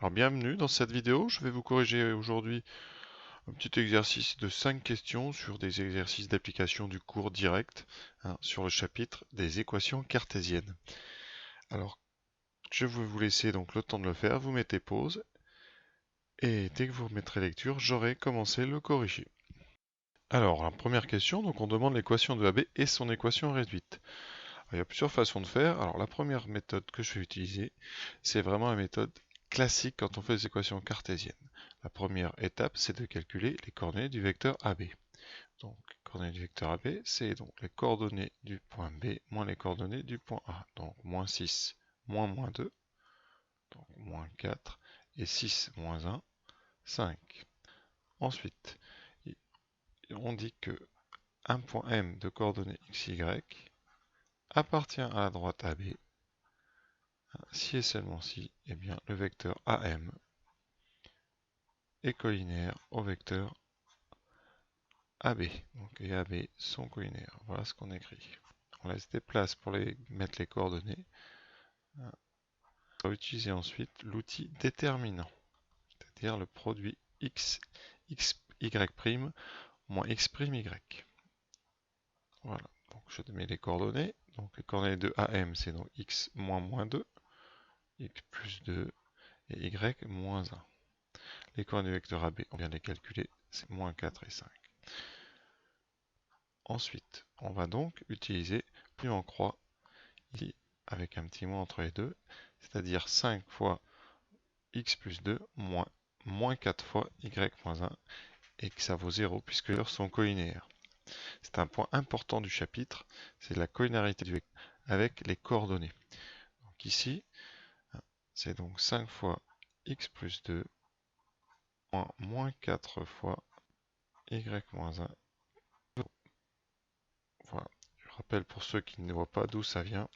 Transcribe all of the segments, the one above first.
Alors bienvenue dans cette vidéo, je vais vous corriger aujourd'hui un petit exercice de 5 questions sur des exercices d'application du cours direct sur le chapitre des équations cartésiennes. Alors je vais vous laisser donc le temps de le faire, vous mettez pause et dès que vous remettrez lecture, j'aurai commencé le corriger. Alors la première question, donc on demande l'équation de AB et son équation réduite. Alors, il y a plusieurs façons de faire. Alors la première méthode que je vais utiliser, c'est vraiment la méthode classique quand on fait des équations cartésiennes. La première étape, c'est de calculer les coordonnées du vecteur AB. Donc, les coordonnées du vecteur AB, c'est donc les coordonnées du point B moins les coordonnées du point A. Donc, moins 6 moins moins 2, donc moins 4, et 6 moins 1, 5. Ensuite, on dit que un point M de coordonnées XY appartient à la droite AB si et seulement si, eh bien, le vecteur AM est collinaire au vecteur AB. Donc, et AB sont collinaires. Voilà ce qu'on écrit. On laisse des places pour mettre les coordonnées. On va utiliser ensuite l'outil déterminant, c'est-à-dire le produit x, y' moins x' y. Voilà. Donc, je mets les coordonnées. Donc, les coordonnées de AM, c'est donc x moins moins 2, x plus 2 et y moins 1. Les coordonnées du vecteur AB, on vient de les calculer, c'est moins 4 et 5. Ensuite, on va donc utiliser plus en croix ici avec un petit moins entre les deux, c'est-à-dire 5 fois x plus 2 moins 4 fois y moins 1 et que ça vaut 0 puisque les valeurs sont collinéaires. C'est un point important du chapitre, c'est la collinarité du vecteur avec les coordonnées. Donc ici, c'est donc 5 fois x plus 2 moins 4 fois y moins 1. Voilà. Je rappelle pour ceux qui ne voient pas d'où ça vient,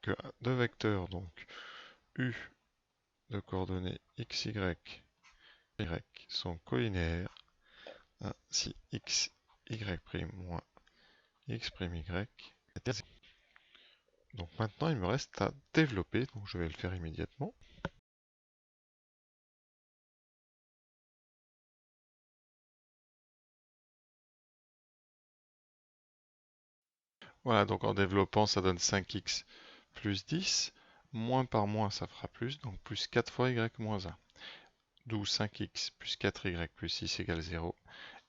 que deux vecteurs, donc u de coordonnées x, y, sont collinaires si x, y' moins x' y est 0. Donc maintenant, il me reste à développer, donc je vais le faire immédiatement. Voilà, donc en développant, ça donne 5x plus 10. Moins par moins, ça fera plus, donc plus 4 fois y moins 1. D'où 5x plus 4y plus 6 égale 0.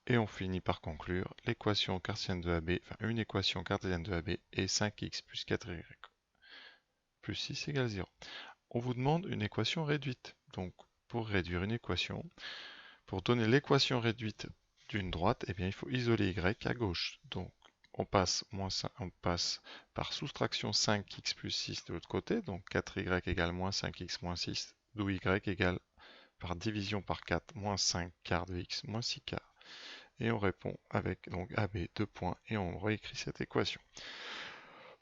Et on finit par conclure l'équation cartésienne de AB, enfin une équation cartésienne de AB est 5x plus 4y plus 6 égale 0. On vous demande une équation réduite. Donc pour réduire une équation, pour donner l'équation réduite d'une droite, eh bien, il faut isoler y à gauche. Donc on passe par soustraction 5x plus 6 de l'autre côté, donc 4y égale moins 5x moins 6, d'où y égale par division par 4 moins 5 quarts de x moins 6 quarts. Et on répond avec donc AB 2 points et on réécrit cette équation.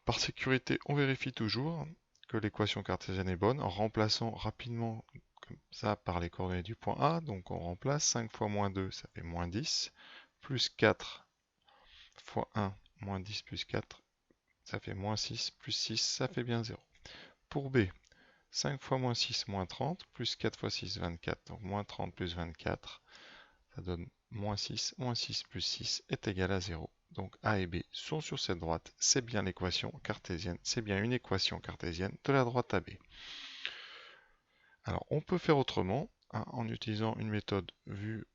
Par sécurité, on vérifie toujours que l'équation cartésienne est bonne en remplaçant rapidement comme ça par les coordonnées du point A. Donc on remplace 5 fois moins 2, ça fait moins 10, plus 4 fois 1, moins 10 plus 4, ça fait moins 6, plus 6, ça fait bien 0. Pour B, 5 fois moins 6, moins 30, plus 4 fois 6, 24, donc moins 30 plus 24, ça donne moins 6 plus 6 est égal à 0. Donc A et B sont sur cette droite, c'est bien l'équation cartésienne, c'est bien une équation cartésienne de la droite AB. Alors on peut faire autrement, en utilisant une méthode vue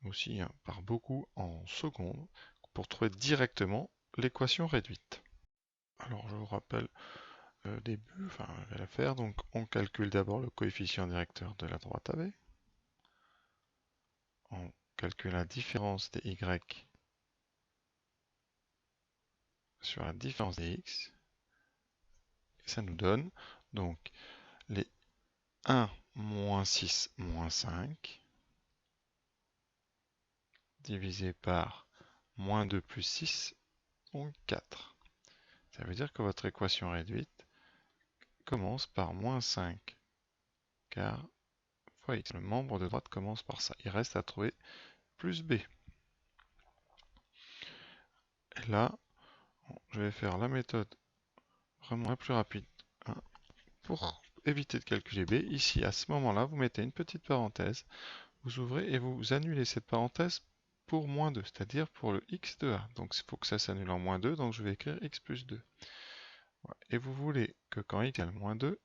aussi par beaucoup en seconde, pour trouver directement l'équation réduite. Alors je vous rappelle le début, enfin je vais la faire, donc on calcule d'abord le coefficient directeur de la droite AB, on calcule la différence des y sur la différence des x, et ça nous donne donc les 1 moins 6 moins 5 divisé par moins 2 plus 6, donc 4. Ça veut dire que votre équation réduite commence par moins 5 car fois x. Le membre de droite commence par ça. Il reste à trouver plus b. Et là, je vais faire la méthode vraiment la plus rapide pour éviter de calculer b, ici, à ce moment-là, vous mettez une petite parenthèse, vous ouvrez et vous annulez cette parenthèse pour moins 2, c'est-à-dire pour le x de a. Donc il faut que ça s'annule en moins 2, donc je vais écrire x plus 2. Voilà. Et vous voulez que quand y égale moins 2,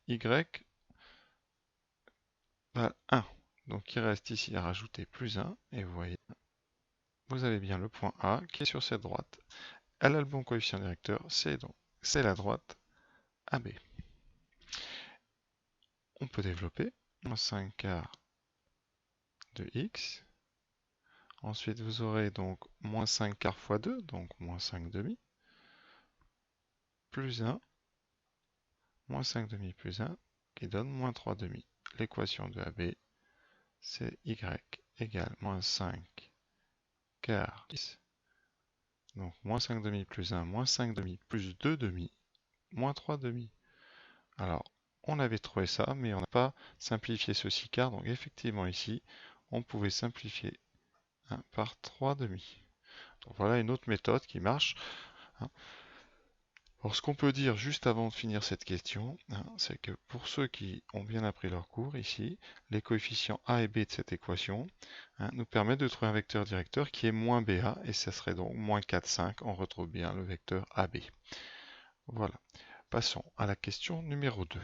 y va 1. Donc il reste ici à rajouter plus 1, et vous voyez, vous avez bien le point A qui est sur cette droite. Elle a le bon coefficient directeur, c'est la droite AB. On peut développer moins 5 quarts de x. Ensuite, vous aurez donc moins 5 quarts fois 2, donc moins 5 demi, plus 1, moins 5 demi plus 1, qui donne moins 3 demi. L'équation de AB, c'est y égale moins 5 quarts x. Donc moins 5 demi plus 1, moins 5 demi plus 2 demi, moins 3 demi. Alors, on avait trouvé ça, mais on n'a pas simplifié ceci car, donc effectivement ici, on pouvait simplifier 1 par 3 demi. Donc voilà une autre méthode qui marche. Alors ce qu'on peut dire juste avant de finir cette question, c'est que pour ceux qui ont bien appris leur cours ici, les coefficients a et b de cette équation nous permettent de trouver un vecteur directeur qui est moins ba, et ça serait donc moins 4, 5. On retrouve bien le vecteur AB. Voilà. Passons à la question numéro 2.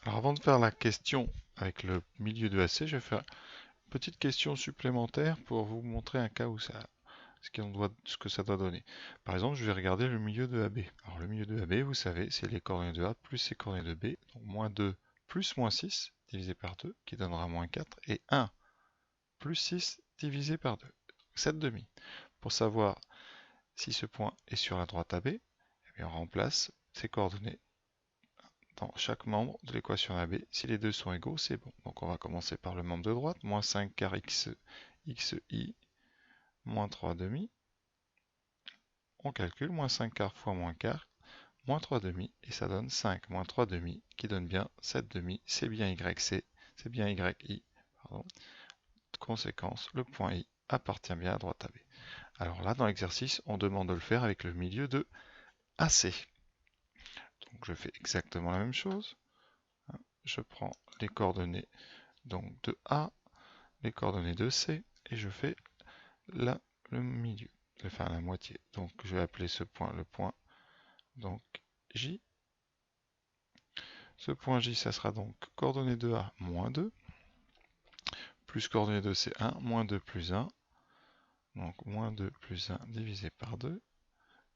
Alors avant de faire la question avec le milieu de AC, je vais faire une petite question supplémentaire pour vous montrer un cas où ce que ça doit donner. Par exemple, je vais regarder le milieu de AB. Alors le milieu de AB, vous savez, c'est les coordonnées de A plus les coordonnées de B. Donc moins 2 plus moins 6 divisé par 2, qui donnera moins 4. Et 1 plus 6 divisé par 2, 7 demi. Pour savoir si ce point est sur la droite AB, eh bien, on remplace ces coordonnées dans chaque membre de l'équation AB. Si les deux sont égaux, c'est bon. Donc on va commencer par le membre de droite, moins 5 quart xi, moins 3 demi. On calcule, moins 5 quarts fois moins quart, moins 3 demi, et ça donne 5 moins 3 demi, qui donne bien 7 demi. C'est bien YC, c'est bien YI. Pardon. Conséquence, le point I appartient bien à droite AB. Alors là, dans l'exercice, on demande de le faire avec le milieu de AC. Donc je fais exactement la même chose. Je prends les coordonnées donc de A, les coordonnées de C, et je fais là le milieu, enfin la moitié. Donc je vais appeler ce point le point donc J. Ce point J, ça sera donc coordonnées de A moins 2, plus coordonnées de C 1, moins 2 plus 1. Donc moins 2 plus 1 divisé par 2.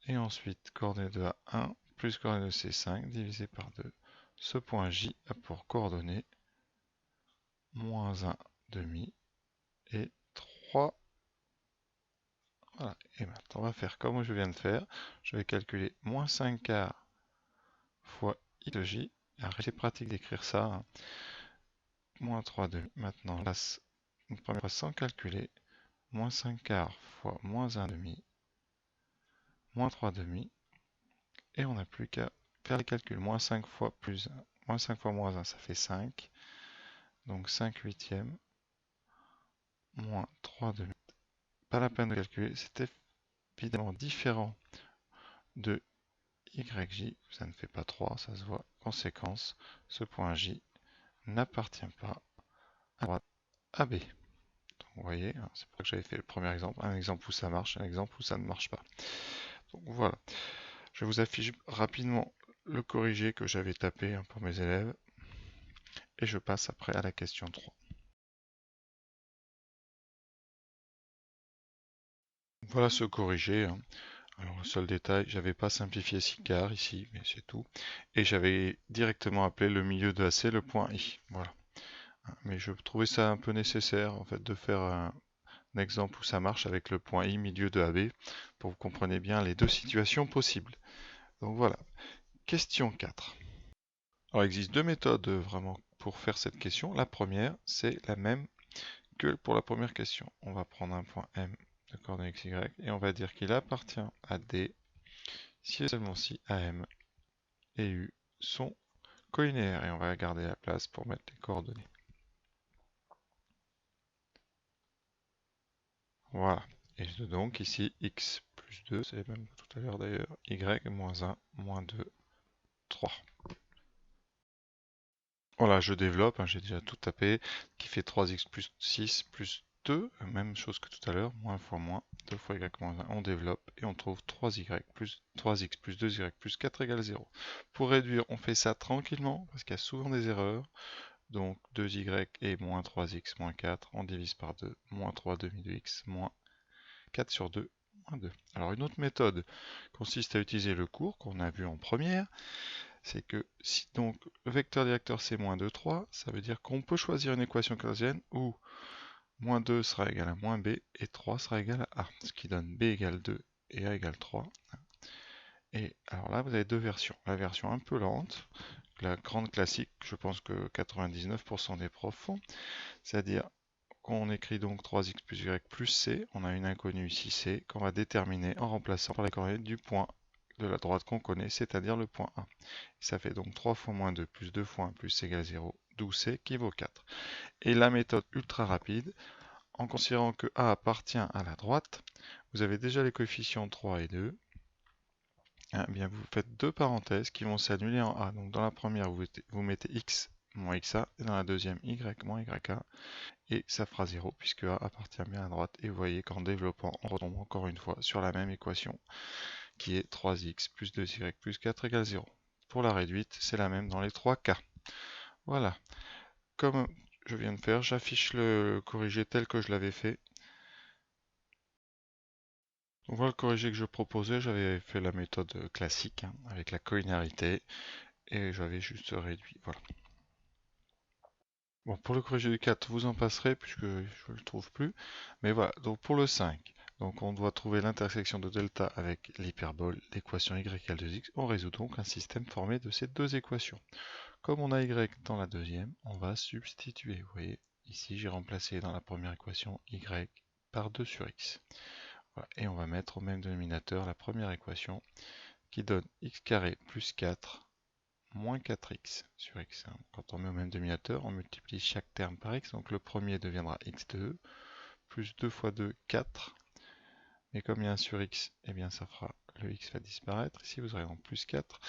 Et ensuite coordonnées de A 1, plus coordonnées de C 5 divisé par 2. Ce point J a pour coordonnées moins 1 demi et 3. Voilà. Et maintenant on va faire comme je viens de faire. Je vais calculer moins 5 quarts fois I de J. Alors c'est pratique d'écrire ça. Moins 3 demi. Maintenant là, une première fois sans calculer. Moins 5 quarts fois moins 1 demi. Moins 3 demi. Et on n'a plus qu'à faire les calculs. Moins 5 fois plus 1. Moins 5 fois moins 1, ça fait 5. Donc 5 huitièmes. Moins 3 demi. Pas la peine de calculer. C'est évidemment différent de YJ. Ça ne fait pas 3, ça se voit. Conséquence, ce point J n'appartient pas à droite AB. Donc vous voyez, c'est pour ça que j'avais fait le premier exemple. Un exemple où ça marche, un exemple où ça ne marche pas. Donc voilà. Je vous affiche rapidement le corrigé que j'avais tapé pour mes élèves. Et je passe après à la question 3. Voilà ce corrigé. Alors le seul détail, j'avais pas simplifié 6 quarts ici, mais c'est tout. Et j'avais directement appelé le milieu de AC le point I. Voilà. Mais je trouvais ça un peu nécessaire en fait de faire un exemple où ça marche avec le point I milieu de AB pour que vous compreniez bien les deux situations possibles. Donc voilà. Question 4. Alors il existe deux méthodes vraiment pour faire cette question. La première, c'est la même que pour la première question. On va prendre un point M de coordonnées XY et on va dire qu'il appartient à D si et seulement si AM et U sont collinéaires. Et on va garder la place pour mettre les coordonnées. Voilà. Et donc ici x plus 2, c'est le même que tout à l'heure d'ailleurs, y moins 1, moins 2, 3. Voilà, je développe, hein, j'ai déjà tout tapé, qui fait 3x plus 6 plus 2, même chose que tout à l'heure, moins fois moins, 2 fois y moins 1, on développe et on trouve 3y plus 3x plus 2y plus 4 égale 0. Pour réduire, on fait ça tranquillement, parce qu'il y a souvent des erreurs. Donc 2y et moins 3x moins 4, on divise par 2, moins 3 demi de x, moins 4 sur 2, moins 2. Alors une autre méthode consiste à utiliser le cours qu'on a vu en première, c'est que si donc le vecteur directeur c'est moins 2, 3, ça veut dire qu'on peut choisir une équation cartésienne où moins 2 sera égal à moins b et 3 sera égal à a, ce qui donne b égale 2 et a égale 3. Et alors là, vous avez deux versions. La version un peu lente, la grande classique, je pense que 99% des profs font, c'est-à-dire qu'on écrit donc 3x plus y plus c, on a une inconnue ici c, qu'on va déterminer en remplaçant par les coordonnées du point de la droite qu'on connaît, c'est-à-dire le point A. Et ça fait donc 3 fois moins 2 plus 2 fois 1 plus c égale 0, d'où c qui vaut 4. Et la méthode ultra rapide, en considérant que A appartient à la droite, vous avez déjà les coefficients 3 et 2, eh bien vous faites deux parenthèses qui vont s'annuler en A. Donc dans la première, vous mettez x moins xa, et dans la deuxième, y moins yk, et ça fera 0 puisque A appartient bien à droite. Et vous voyez qu'en développant, on retombe encore une fois sur la même équation qui est 3x plus 2y plus 4 égale 0. Pour la réduite, c'est la même dans les trois cas. Voilà. Comme je viens de faire, j'affiche le corrigé tel que je l'avais fait. On voit le corrigé que je proposais, j'avais fait la méthode classique hein, avec la collinéarité et j'avais juste réduit. Voilà. Bon, pour le corrigé du 4, vous en passerez puisque je ne le trouve plus. Mais voilà, donc pour le 5, donc on doit trouver l'intersection de delta avec l'hyperbole, l'équation y égale 2x. On résout donc un système formé de ces deux équations. Comme on a y dans la deuxième, on va substituer. Vous voyez, ici j'ai remplacé dans la première équation y par 2 sur x. Voilà. Et on va mettre au même dénominateur la première équation qui donne x carré plus 4 moins 4x sur x. Quand on met au même dénominateur, on multiplie chaque terme par x, donc le premier deviendra x2, plus 2 fois 2, 4. Mais comme il y a un sur x, eh bien ça fera, le x va disparaître. Ici vous aurez donc plus 4,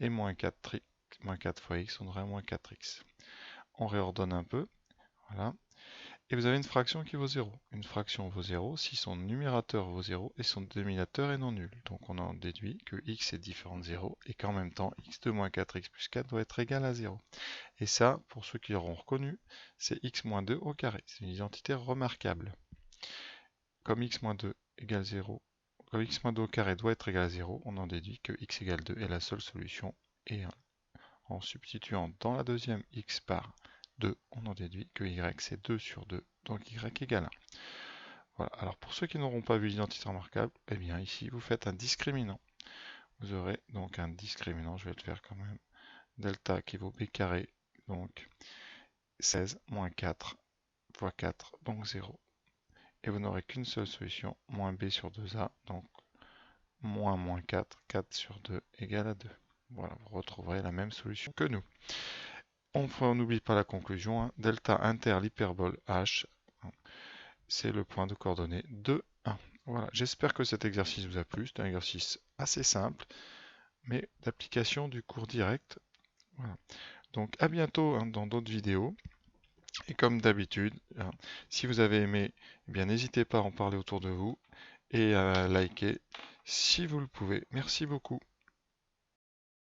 et moins 4 fois x, on aura moins 4x. On réordonne un peu, voilà. Et vous avez une fraction qui vaut 0. Une fraction vaut 0 si son numérateur vaut 0 et son dénominateur est non nul. Donc on en déduit que x est différent de 0 et qu'en même temps x2 moins 4x plus 4 doit être égal à 0. Et ça, pour ceux qui l'auront reconnu, c'est x moins 2 au carré. C'est une identité remarquable. Comme x moins 2 égale 0, comme x moins 2 au carré doit être égal à 0, on en déduit que x égale 2 est la seule solution. Et en substituant dans la deuxième x par 2, on en déduit que y c'est 2 sur 2, donc y égale 1. Voilà. Alors pour ceux qui n'auront pas vu l'identité remarquable, eh bien ici vous faites un discriminant. Vous aurez donc un discriminant, je vais le faire quand même, delta qui vaut b carré, donc 16 moins 4 fois 4, donc 0. Et vous n'aurez qu'une seule solution, moins b sur 2a, donc moins 4, 4 sur 2 égale à 2. Voilà, vous retrouverez la même solution que nous. On n'oublie pas la conclusion, hein. Delta inter l'hyperbole h, c'est le point de coordonnées 2, 1. Voilà, j'espère que cet exercice vous a plu. C'est un exercice assez simple, mais d'application du cours direct. Voilà. Donc à bientôt hein, dans d'autres vidéos. Et comme d'habitude, hein, si vous avez aimé, eh bien n'hésitez pas à en parler autour de vous et à liker si vous le pouvez. Merci beaucoup.